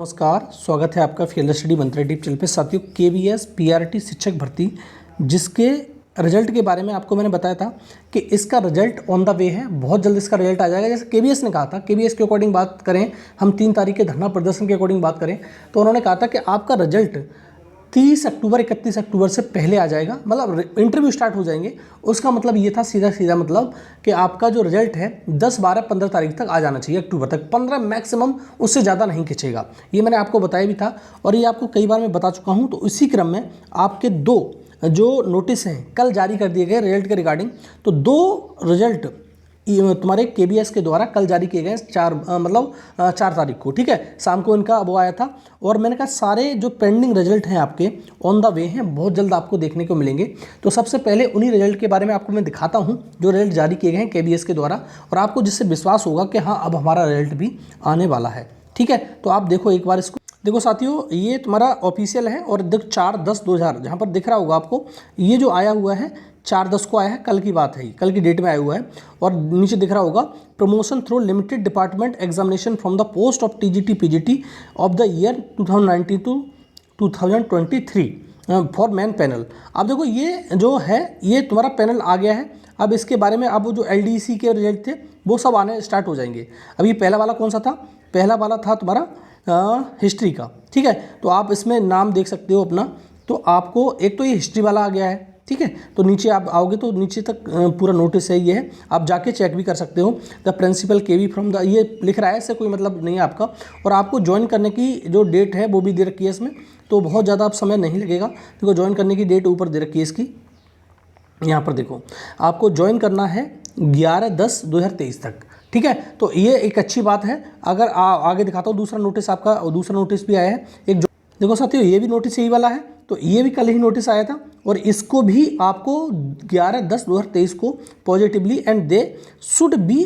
नमस्कार, स्वागत है आपका फील्ड स्टडी मंत्र यूट्यूब चैनल पे। साथियों, केवीएस पीआरटी शिक्षक भर्ती जिसके रिजल्ट के बारे में आपको मैंने बताया था कि इसका रिजल्ट ऑन द वे है, बहुत जल्द इसका रिजल्ट आ जाएगा। जैसे केवीएस ने कहा था, केवीएस के अकॉर्डिंग बात करें, हम 3 तारीख के धरना प्रदर्शन के अकॉर्डिंग बात करें तो उन्होंने कहा था कि आपका रिजल्ट 30 अक्टूबर 31 अक्टूबर से पहले आ जाएगा, मतलब इंटरव्यू स्टार्ट हो जाएंगे। उसका मतलब ये था सीधा मतलब कि आपका जो रिजल्ट है 10, 12, 15 तारीख तक आ जाना चाहिए, अक्टूबर तक, 15 मैक्सिमम, उससे ज़्यादा नहीं खिंचेगा। ये मैंने आपको बताया भी था और ये आपको कई बार मैं बता चुका हूँ। तो इसी क्रम में आपके 2 जो नोटिस हैं कल जारी कर दिए गए रिजल्ट के रिगार्डिंग। तो 2 रिजल्ट तुम्हारे केबीएस के द्वारा कल जारी किए गए 4 तारीख को, ठीक है, शाम को इनका वो आया था। और मैंने कहा सारे जो पेंडिंग रिजल्ट हैं आपके ऑन द वे हैं, बहुत जल्द आपको देखने को मिलेंगे। तो सबसे पहले उन्हीं रिजल्ट के बारे में आपको मैं दिखाता हूं जो रिजल्ट जारी किए गए हैं केबीएस के द्वारा, और आपको जिससे विश्वास होगा कि हाँ अब हमारा रिजल्ट भी आने वाला है, ठीक है। तो आप देखो एक बार इसको। देखो साथियों, ये तुम्हारा ऑफिशियल है और 4/10/2000 जहाँ पर दिख रहा होगा आपको, ये जो आया हुआ है 4/10 को आया है, कल की बात है, कल की डेट में आया हुआ है। और नीचे दिख रहा होगा promotion through limited department examination from the post of TGT PGT of the year 2019 to 2023 for man panel. अब देखो ये जो है, ये तुम्हारा पैनल आ गया है। अब इसके बारे में अब जो एलडीसी के रिजल्ट थे वो सब आने स्टार्ट हो जाएंगे। अब ये पहला वाला कौन सा था? पहला वाला था तुम्हारा हिस्ट्री का, ठीक है। तो आप इसमें नाम देख सकते हो अपना। तो आपको एक तो ये हिस्ट्री वाला आ गया है, ठीक है। तो नीचे आप आओगे तो नीचे तक पूरा नोटिस है, ये है, आप जाके चेक भी कर सकते हो। The principal KV from the, ये लिख रहा है, इससे कोई मतलब नहीं है आपका। और आपको ज्वाइन करने की जो डेट है वो भी दे रखी है इसमें, तो बहुत ज़्यादा अब समय नहीं लगेगा। देखो ज्वाइन करने की डेट ऊपर दे रखी है इसकी, यहाँ पर देखो, आपको ज्वाइन करना है 11/10/2023 तक, ठीक है। तो ये एक अच्छी बात है। अगर आगे दिखाता हूँ दूसरा नोटिस आपका, और दूसरा नोटिस भी आया है एक। देखो साथियों, ये भी नोटिस यही वाला है। तो ये भी कल ही नोटिस आया था और इसको भी आपको 11/10/2023 को positively and they should be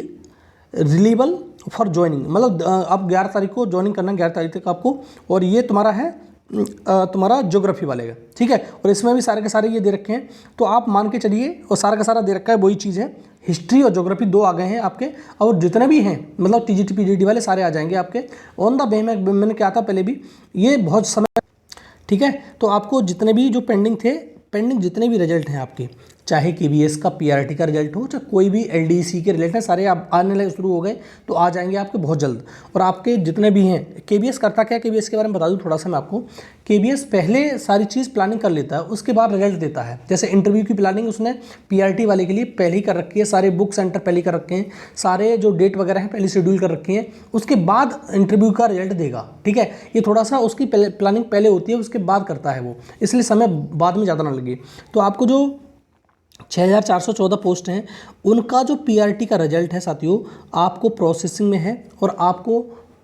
reliable for joining, मतलब अब 11 तारीख को ज्वाइनिंग करना है, 11 तारीख तक आपको। और ये तुम्हारा है तुम्हारा ज्योग्राफी वाले का, ठीक है। और इसमें भी सारे के सारे ये दे रखे हैं, तो आप मान के चलिए, और सारा का सारा दे रखा है, वही चीज़ है। हिस्ट्री और ज्योग्राफी 2 आ गए हैं आपके, और जितने भी हैं मतलब टीजीटी पीजीटी वाले सारे आ जाएंगे आपके ऑन द वे में। मैंने क्या था पहले भी, ये बहुत समय, ठीक है। तो आपको जितने भी जो पेंडिंग जितने भी रिजल्ट हैं आपके, चाहे केवीएस का पीआरटी का रिजल्ट हो, चाहे कोई भी एलडीसी के रिजल्ट हैं, सारे आप आने लगे शुरू हो गए, तो आ जाएंगे आपके बहुत जल्द। और आपके जितने भी हैं, केवीएस करता क्या, केवीएस के बारे में बता दूं थोड़ा सा मैं आपको। केवीएस पहले सारी चीज़ प्लानिंग कर लेता है, उसके बाद रिजल्ट देता है। जैसे इंटरव्यू की प्लानिंग उसने पीआरटी वाले के लिए पहले ही कर रखी है, सारे बुक सेंटर पहले कर रखे हैं, सारे जो डेट वगैरह हैं पहले शेड्यूल कर रखी हैं, उसके बाद इंटरव्यू का रिजल्ट देगा, ठीक है। ये थोड़ा सा उसकी प्लानिंग पहले होती है, उसके बाद करता है वो, इसलिए समय बाद में ज़्यादा ना लगे। तो आपको जो 6414 पोस्ट हैं, उनका जो पीआरटी का रिजल्ट है साथियों, आपको प्रोसेसिंग में है और आपको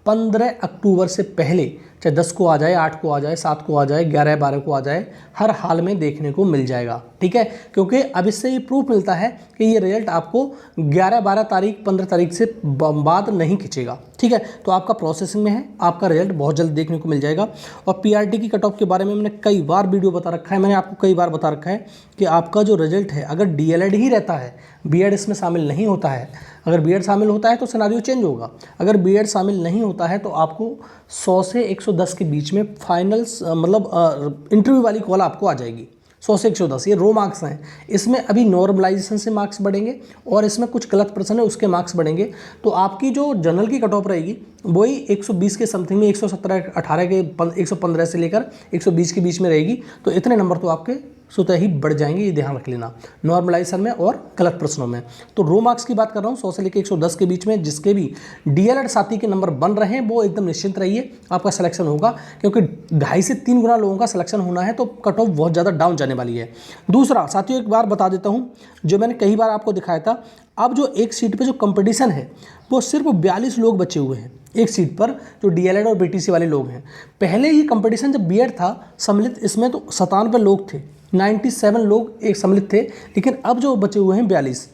15 अक्टूबर से पहले, चाहे 10 को आ जाए, 8 को आ जाए, 7 को आ जाए, 11 12 को आ जाए, हर हाल में देखने को मिल जाएगा, ठीक है। क्योंकि अब इससे ये प्रूफ मिलता है कि ये रिजल्ट आपको 11 12 तारीख 15 तारीख से बाद नहीं खिंचेगा, ठीक है। तो आपका प्रोसेसिंग में है, आपका रिजल्ट बहुत जल्द देखने को मिल जाएगा। और पीआरटी की कट ऑफ के बारे में मैंने कई बार वीडियो बता रखा है, मैंने आपको कई बार बता रखा है कि आपका जो रिजल्ट है, अगर डीएलएड ही रहता है, बीएड इसमें शामिल नहीं होता है, अगर बीएड शामिल होता है तो सिनेरियो चेंज होगा। अगर बीएड शामिल नहीं होता है तो आपको 100 से 110 के बीच में फाइनल्स, मतलब इंटरव्यू वाली कॉल आपको आ जाएगी। 100 से 110 ये रो मार्क्स हैं। इसमें अभी नॉर्मलाइजेशन से मार्क्स बढ़ेंगे और इसमें कुछ गलत प्रश्न है उसके मार्क्स बढ़ेंगे। तो आपकी जो जनरल की कट ऑफ रहेगी वही 120 के समथिंग में, 117 18 के 115 से लेकर 120 के बीच में रहेगी। तो इतने नंबर तो आपके स्वतः ही बढ़ जाएंगे, ये ध्यान रख लेना, नॉर्मलाइजेशन में और गलत प्रश्नों में। तो रो मार्क्स की बात कर रहा हूँ, 100 से लेकर 110 के बीच में जिसके भी डीएलएड साथी के नंबर बन रहे हैं वो एकदम निश्चिंत रहिए, आपका सिलेक्शन होगा। क्योंकि 2.5 से 3 गुना लोगों का सिलेक्शन होना है, तो कट ऑफ बहुत ज़्यादा डाउन जाने वाली है। दूसरा साथियों, एक बार बता देता हूँ, जो मैंने कई बार आपको दिखाया था, अब जो एक सीट पर जो कंपटीशन है वो सिर्फ 42 लोग बचे हुए हैं एक सीट पर, जो डीएलएड और बीटीसी वाले लोग हैं। पहले ये कंपटीशन जब बीएड था सम्मिलित, इसमें तो 97 लोग थे, 97 लोग एक सम्मिलित थे, लेकिन अब जो बचे हुए हैं 42,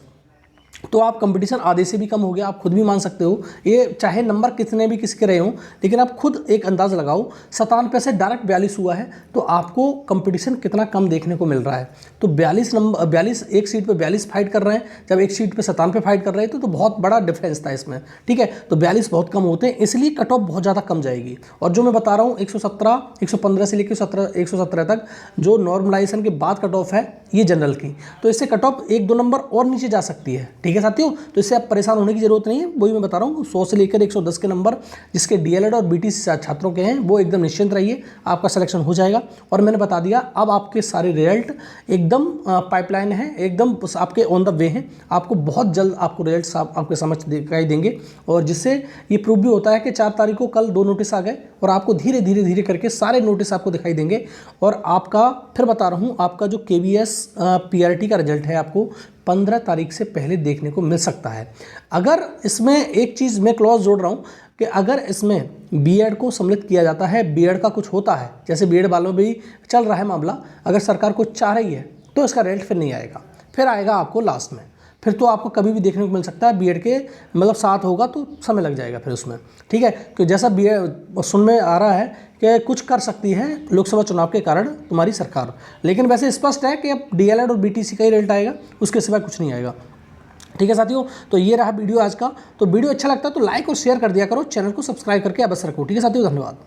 तो आप कंपटीशन आधे से भी कम हो गया, आप खुद भी मान सकते हो। ये चाहे नंबर कितने भी किसके रहे हों, लेकिन आप खुद एक अंदाज़ लगाओ, 97 से डायरेक्ट 42 हुआ है, तो आपको कंपटीशन कितना कम देखने को मिल रहा है। तो 42 एक सीट पे 42 फाइट कर रहे हैं, जब एक सीट पे 97 फाइट कर रहे थे तो बहुत बड़ा डिफरेंस था इसमें, ठीक है। तो 42 बहुत कम होते हैं, इसलिए कट ऑफ बहुत ज़्यादा कम जाएगी। और जो मैं बता रहा हूँ 117, 115 से लेकर 117 तक जो नॉर्मलाइजेशन के बाद कट ऑफ है ये जनरल की, तो इससे कट ऑफ 1-2 नंबर और नीचे जा सकती है, ठीक है साथियों। तो इससे आप परेशान होने की जरूरत नहीं है, वही मैं बता रहा हूँ 100 से लेकर 110 के नंबर जिसके डीएलएड और बीटीसी छात्रों के हैं वो एकदम निश्चिंत रहिए, आपका सिलेक्शन हो जाएगा। और मैंने बता दिया अब आपके सारे रिजल्ट एकदम पाइपलाइन है, एकदम आपके ऑन द वे हैं, आपको बहुत जल्द आपको रिजल्ट आपके समझ दिखाई देंगे। और जिससे ये प्रूव भी होता है कि 4 तारीख को कल 2 नोटिस आ गए और आपको धीरे धीरे धीरे करके सारे नोटिस आपको दिखाई देंगे। और आपका फिर बता रहा हूँ, आपका जो केवीएस पीआरटी का रिजल्ट है आपको 15 तारीख से पहले देखने को मिल सकता है। अगर इसमें एक चीज़ मैं क्लॉज जोड़ रहा हूँ कि अगर इसमें बीएड को सम्मिलित किया जाता है, बीएड का कुछ होता है, जैसे बीएड वालों में भी चल रहा है मामला, अगर सरकार कुछ चाह रही है तो इसका रिजल्ट फिर नहीं आएगा, फिर आएगा आपको लास्ट में, फिर तो आपको कभी भी देखने को मिल सकता है। बीएड के मतलब साथ होगा तो समय लग जाएगा फिर उसमें, ठीक है। कि जैसा बीएड सुन में आ रहा है कि कुछ कर सकती है लोकसभा चुनाव के कारण तुम्हारी सरकार, लेकिन वैसे स्पष्ट है कि अब डीएलएड और बीटीसी का ही रिजल्ट आएगा, उसके सिवा कुछ नहीं आएगा, ठीक है साथियों। तो ये रहा वीडियो आज का। तो वीडियो अच्छा लगता है तो लाइक और शेयर कर दिया करो, चैनल को सब्सक्राइब करके अवश्य रखो, ठीक है साथियों, धन्यवाद।